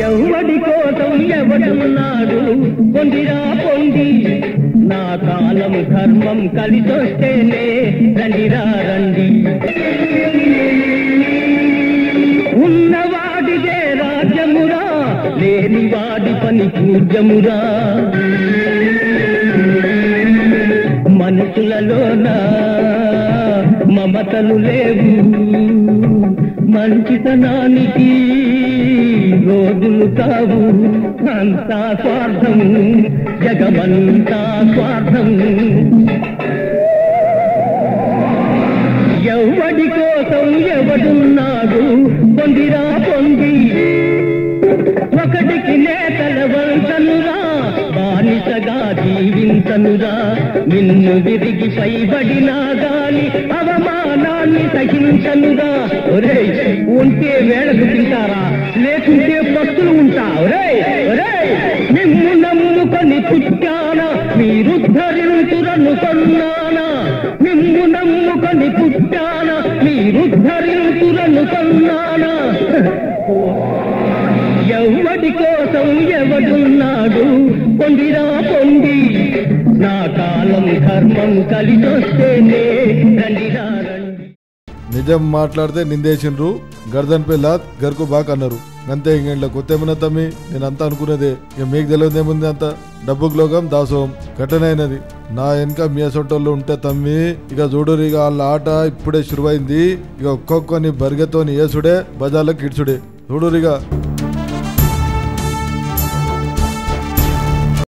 ఎవడి కోసం ఎవడున్నాడు పొందిరా పొంది నా కాలం ధర్మం కలిసొస్తేనే రండిరా రండి ఉన్నవాడిదే రాజ్యమురా లేని వాడి పని పూజ్యమురా మనసులలోన మమతలు లేవు మంచితనానికి రోజులు కావు అంతా స్వార్థం జగమంతా స్వార్థం ఎవడి కోసం ఎవడున్నాడు పొందిరా పొంది ఒకటికి నేతల వంతనురా బానిసగా జీవించనురా నిన్ను విరిగి పైబడినా గాని అవమానాన్ని సహించనురా ఒరేయ్ ఉంటే వేళకు తింటారా లేకుంటే పస్తులు ఉంటా ఒరేయ్ ఒరేయ్ నిన్ను నమ్ముకొని పుట్టానా మీరుద్ధరించురనుకున్నానా నిన్ను నమ్ముకొని పుట్టానా మీరుద్ధరించురనుకున్నానా ఎవడి కోసం ఎవడున్నాడు పొందిరా పొంది నా కాలం ధర్మం కలిసొస్తేనే రండిరా రండి నిజం మాట్లాడితే నిందేసిండ్రు గర్దన్ పే లాత్ గర్కు బాక్ అన్నారు అంతే ఇంకేంట్లో కొత్త ఏమన్నా తమ్మి నేను అంతా అనుకునేదే ఇక మీకు తెలియదేముంది అంత డబ్బుకు లోకం దాసోహం ఘటనైనది నా వెనక మీ అసొంటోళ్ళు ఉంటే తమ్మి ఇక చూడురు ఇక వాళ్ళ ఆట ఇప్పుడే శురువైంది ఇక ఒక్కొక్కని బరిగెతోని ఏసుడే బజార్లకు ఇడ్చుడే చూడురిగా